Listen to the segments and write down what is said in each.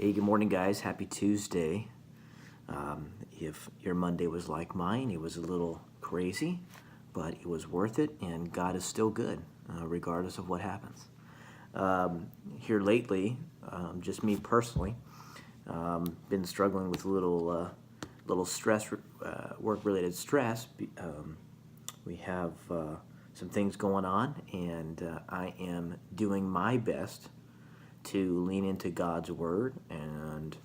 Hey, good morning, guys. Happy Tuesday. If your Monday was like mine, it was a little crazy, but it was worth it, and God is still good, regardless of what happens. Here lately, just me personally, been struggling with a little stress, work-related stress. We have some things going on, and I am doing my best to lean into God's word and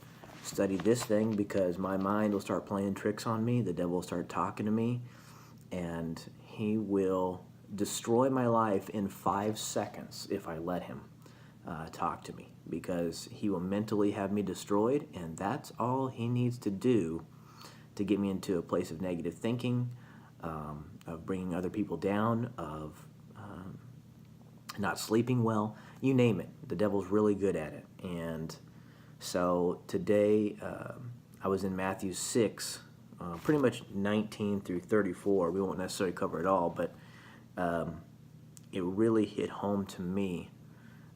study this thing because my mind will start playing tricks on me. The devil will start talking to me, and he will destroy my life in 5 seconds if I let him talk to me, because he will mentally have me destroyed, and that's all he needs to do to get me into a place of negative thinking, of bringing other people down, of not sleeping well, you name it. The devil's really good at it. And so today I was in Matthew 6, pretty much 19 through 34. We won't necessarily cover it all, but it really hit home to me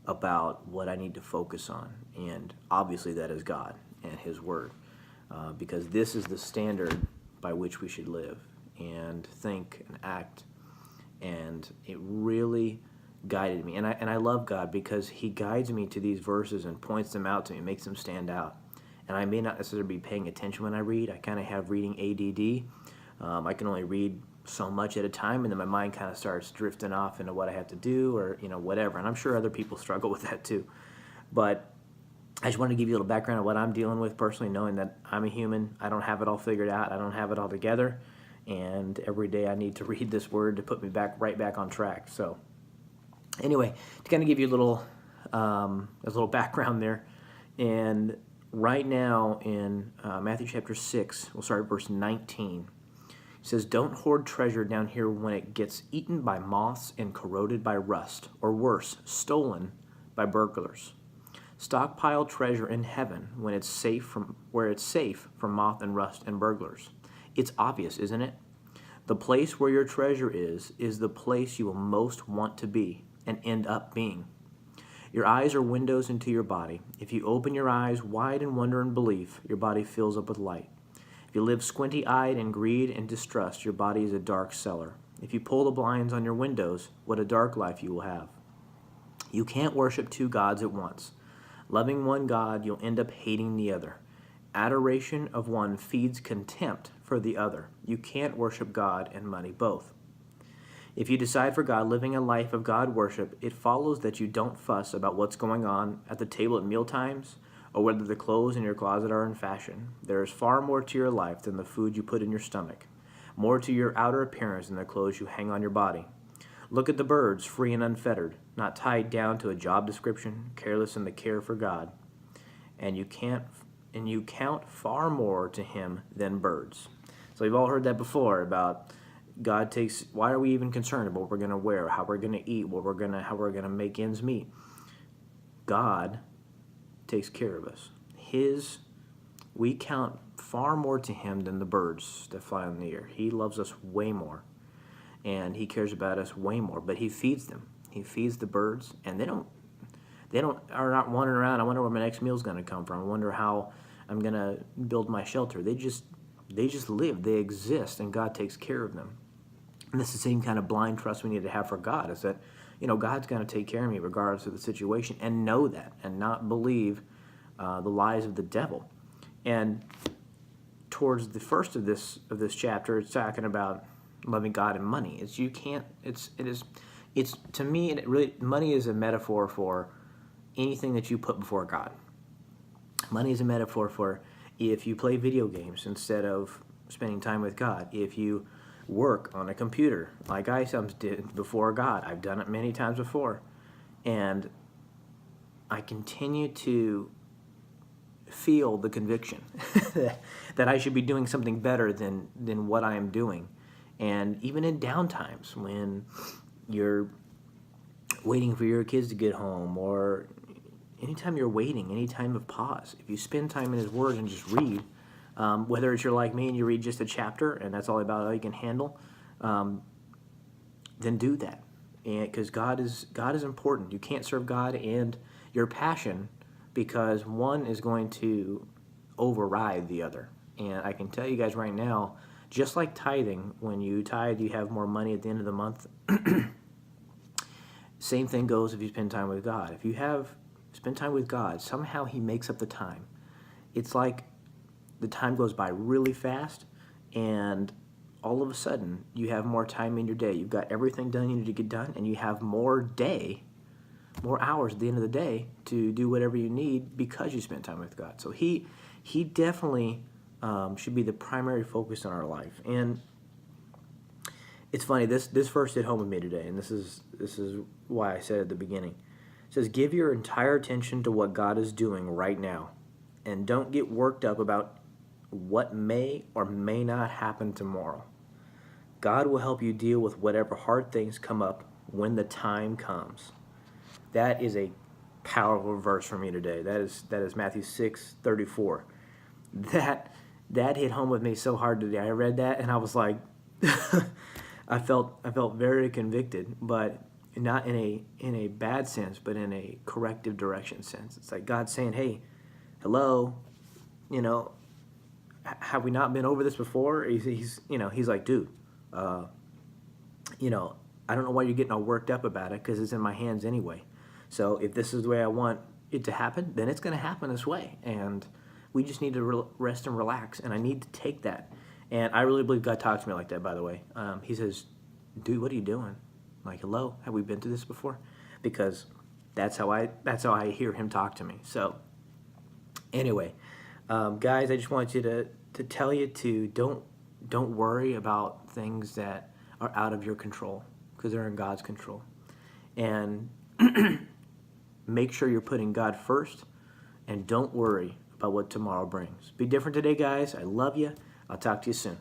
about what I need to focus on. And obviously that is God and His Word, because this is the standard by which we should live and think and act. And it really guided me, and I love God because He guides me to these verses and points them out to me, makes them stand out. And I may not necessarily be paying attention when I read. I kind of have reading ADD. I can only read so much at a time, and then my mind kind of starts drifting off into what I have to do, or whatever. And I'm sure other people struggle with that too. But I just wanted to give you a little background of what I'm dealing with personally, knowing that I'm a human. I don't have it all figured out. I don't have it all together. And every day I need to read this word to put me right back on track. So anyway, to kind of give you a little background there, and right now in Matthew chapter 6, we'll start at verse 19. It says, "Don't hoard treasure down here when it gets eaten by moths and corroded by rust, or worse, stolen by burglars. Stockpile treasure in heaven when it's safe from moth and rust and burglars." It's obvious, isn't it? The place where your treasure is the place you will most want to be and end up being. Your eyes are windows into your body. If you open your eyes wide in wonder and belief, your body fills up with light. If you live squinty-eyed in greed and distrust, your body is a dark cellar. If you pull the blinds on your windows, what a dark life you will have. You can't worship two gods at once. Loving one God, you'll end up hating the other. Adoration of one feeds contempt for the other. You can't worship God and money both. If you decide for God, living a life of God worship, it follows that you don't fuss about what's going on at the table at mealtimes or whether the clothes in your closet are in fashion. There is far more to your life than the food you put in your stomach, more to your outer appearance than the clothes you hang on your body. Look at the birds, free and unfettered, not tied down to a job description, careless in the care for God. And you count far more to Him than birds. So we've all heard that before about why are we even concerned about what we're going to wear, how we're going to eat, how we're going to make ends meet? God takes care of us. We count far more to Him than the birds that fly in the air. He loves us way more, and He cares about us way more, but He feeds them. He feeds the birds, and they are not wandering around, I wonder where my next meal is going to come from. I wonder how I'm going to build my shelter. They just live, they exist, and God takes care of them. And this is the same kind of blind trust we need to have for God, is that, God's going to take care of me regardless of the situation, and know that, and not believe the lies of the devil. And towards the first of this chapter, it's talking about loving God and money. To me, money is a metaphor for anything that you put before God. Money is a metaphor for if you play video games instead of spending time with God, if you work on a computer like I sometimes did before God. I've done it many times before, and I continue to feel the conviction that I should be doing something better than what I am doing. And even in downtimes when you're waiting for your kids to get home, or anytime you're waiting, any time of pause, if you spend time in His Word and just read, whether it's you're like me and you read just a chapter and that's all you can handle, then do that. And because God is important. You can't serve God and your passion because one is going to override the other. And I can tell you guys right now, just like tithing, when you tithe, you have more money at the end of the month. Same thing goes if you spend time with God. If you spend time with God, somehow He makes up the time. It's like the time goes by really fast, and all of a sudden you have more time in your day. You've got everything done you need to get done, and you have more hours at the end of the day to do whatever you need because you spent time with God. So He definitely should be the primary focus in our life. And it's funny, this verse hit home with me today, and this is why I said at the beginning. It says, give your entire attention to what God is doing right now, and don't get worked up about what may or may not happen tomorrow. God will help you deal with whatever hard things come up when the time comes. That is a powerful verse for me today. That is Matthew 6:34. That hit home with me so hard today. I read that and I was like, I felt very convicted, but not in a bad sense, but in a corrective direction sense. It's like God saying, hey, hello, have we not been over this before? He's like, dude, I don't know why you're getting all worked up about it, because it's in my hands anyway. So if this is the way I want it to happen, then it's going to happen this way. And we just need to rest and relax. And I need to take that. And I really believe God talks to me like that, by the way. He says, dude, what are you doing? I'm like, hello, have we been through this before? Because that's how I hear Him talk to me. So anyway, guys, I just want you to tell you to don't worry about things that are out of your control, because they're in God's control. And make sure you're putting God first, and don't worry about what tomorrow brings. Be different today, guys. I love you. I'll talk to you soon.